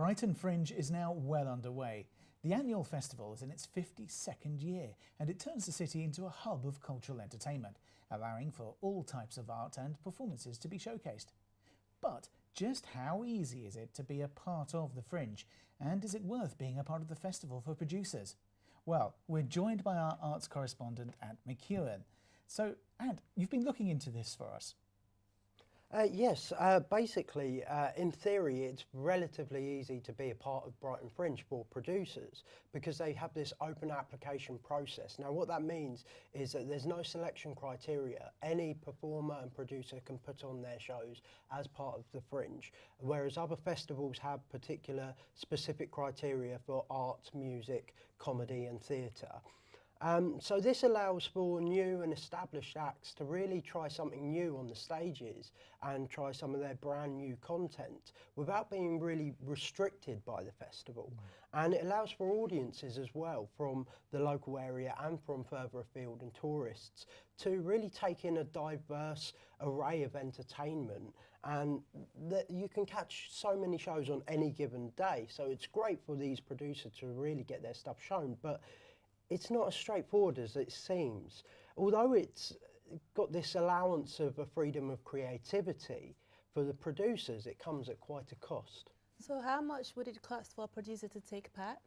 Brighton Fringe is now well underway. The annual festival is in its 52nd year and it turns the city into a hub of cultural entertainment, allowing for all types of art and performances to be showcased. But just how easy is it to be a part of the Fringe, and is it worth being a part of the festival for producers? Well, we're joined by our arts correspondent Ant McEwan. So, Ant, you've been looking into this for us. Yes, basically, in theory, it's relatively easy to be a part of Brighton Fringe for producers because they have this open application process. Now, what that means is that there's no selection criteria. Any performer and producer can put on their shows as part of the Fringe, whereas other festivals have particular specific criteria for art, music, comedy and theatre. So this allows for new and established acts to really try something new on the stages and try some of their brand new content without being really restricted by the festival. And it allows for audiences as well from the local area and from further afield and tourists to really take in a diverse array of entertainment, and that you can catch so many shows on any given day. So it's great for these producers to really get their stuff shown, but it's not as straightforward as it seems. Although it's got this allowance of a freedom of creativity, for the producers it comes at quite a cost. So how much would it cost for a producer to take part?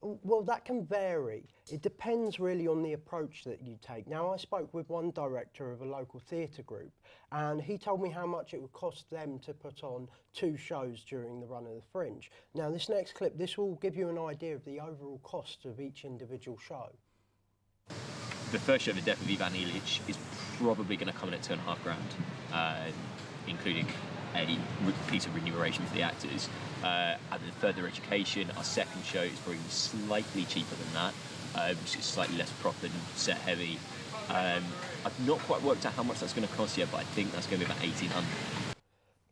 Well, that can vary. It depends really on the approach that you take. Now, I spoke with one director of a local theatre group and he told me how much it would cost them to put on 2 shows during the run of the Fringe. Now, this next clip, this will give you an idea of the overall cost of each individual show. The first show, The Death of Ivan Illich, is probably going to come in at £2.5 grand, including a piece of remuneration for the actors. And then further education, our second show is probably slightly cheaper than that, which is slightly less profit and set heavy. I've not quite worked out how much that's going to cost yet, but I think that's going to be about £1,800.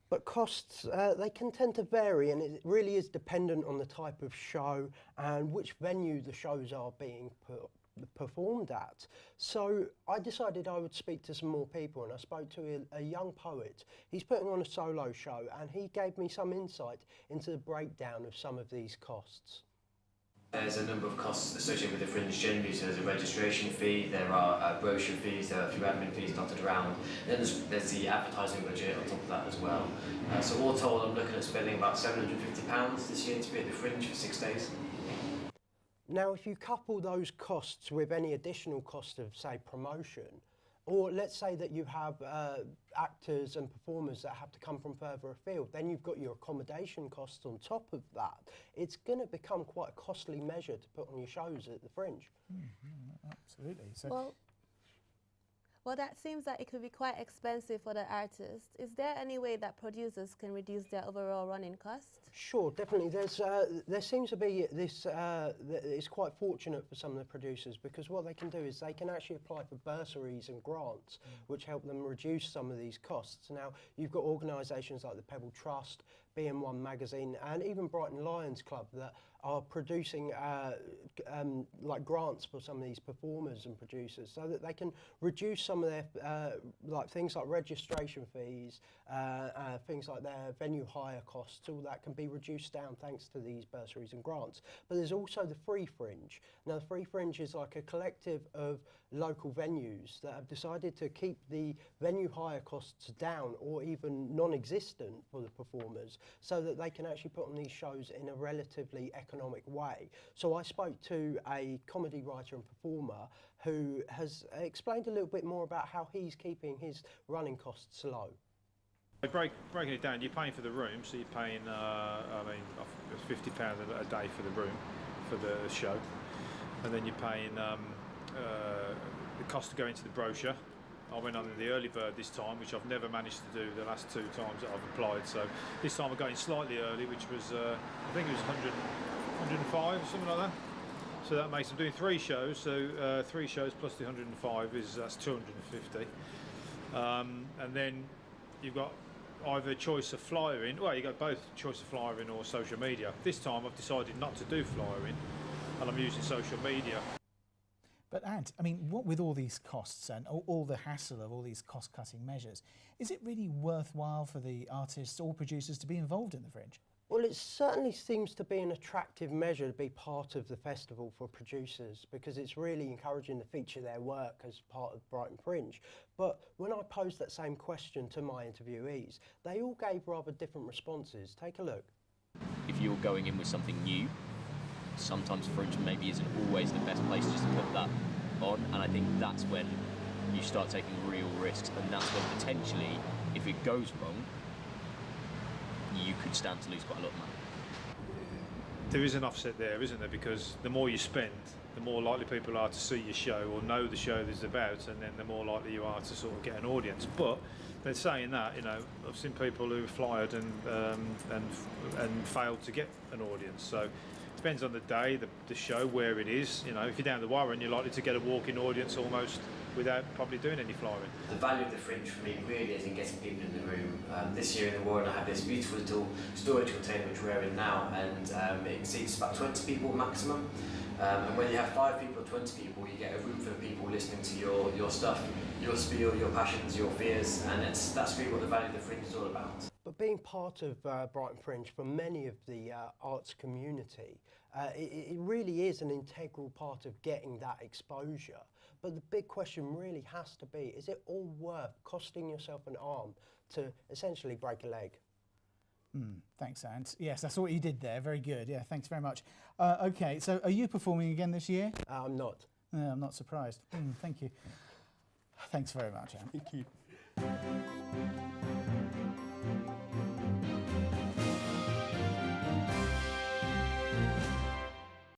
But costs, they can tend to vary, and it really is dependent on the type of show and which venue the shows are being performed at. So I decided I would speak to some more people, and I spoke to a young poet. He's putting on a solo show and he gave me some insight into the breakdown of some of these costs. There's a number of costs associated with the Fringe generally, so there's a registration fee, there are brochure fees, there are a few admin fees dotted around, then there's the advertising budget on top of that as well. So all told, I'm looking at spending about £750 this year to be at the Fringe for 6 days. Now, if you couple those costs with any additional cost of, say, promotion, or let's say that you have actors and performers that have to come from further afield, then you've got your accommodation costs on top of that. It's going to become quite a costly measure to put on your shows at the Fringe. Absolutely. So, Well, that seems like it could be quite expensive for the artist. Is there any way that producers can reduce their overall running costs? Sure, definitely. There seems to be this, it's quite fortunate for some of the producers, because what they can do is they can actually apply for bursaries and grants, which help them reduce some of these costs. Now, you've got organisations like the Pebble Trust, BBN magazine, and even Brighton Lions Club that are producing like grants for some of these performers and producers, so that they can reduce some of their like things like registration fees, things like their venue hire costs. All that can be reduced down thanks to these bursaries and grants. But there's also the Free Fringe. Now, the Free Fringe is like a collective of local venues that have decided to keep the venue hire costs down or even non-existent for the performers, so that they can actually put on these shows in a relatively economic way. So I spoke to a comedy writer and performer who has explained a little bit more about how he's keeping his running costs low. Breaking it down, you're paying for the room, so you're paying, I mean, it's £50 a day for the room, for the show, and then you're paying the cost to go into the brochure. I went on the early bird this time, which I've never managed to do the last 2 times that I've applied. So this time I'm going slightly early, which was, I think it was 105 or something like that. So that makes them doing 3 shows. So 3 shows plus the 105 that's 250. And then you've got either choice of flyering. Well, you got both choice of flyering or social media. This time I've decided not to do flyering, and I'm using social media. But Ant, I mean, what with all these costs and all the hassle of all these cost-cutting measures, is it really worthwhile for the artists or producers to be involved in the Fringe? Well, it certainly seems to be an attractive measure to be part of the festival for producers, because it's really encouraging to feature their work as part of Brighton Fringe. But when I posed that same question to my interviewees, they all gave rather different responses. Take a look. If you're going in with something new, sometimes Fringe maybe isn't always the best place just to put that on, and I think that's when you start taking real risks, and that's when potentially, if it goes wrong, you could stand to lose quite a lot of money. There is an offset there, isn't there? Because the more you spend, the more likely people are to see your show or know the show that's about, and then the more likely you are to sort of get an audience. But they're saying that, you know, I've seen people who flyered and failed to get an audience. So it depends on the day, the show, where it is. You know, if you're down the Warren, you're likely to get a walk-in audience almost without probably doing any flying. The value of the Fringe for me really is in getting people in the room. This year in the Warren I have this beautiful little storage container which we're in now, and it seats about 20 people maximum. And when you have 5 people or 20 people, you get a room full of people listening to your stuff, your spiel, your passions, your fears, and that's really what the value of the Fringe is all about. But being part of Brighton Fringe, for many of the arts community, it really is an integral part of getting that exposure. But the big question really has to be, is it all worth costing yourself an arm to essentially break a leg? Thanks, Ant. Yes, that's what you did there. Very good. Yeah, thanks very much. OK, so are you performing again this year? I'm not. I'm not surprised. Thank you. Thanks very much, Ant. Thank you.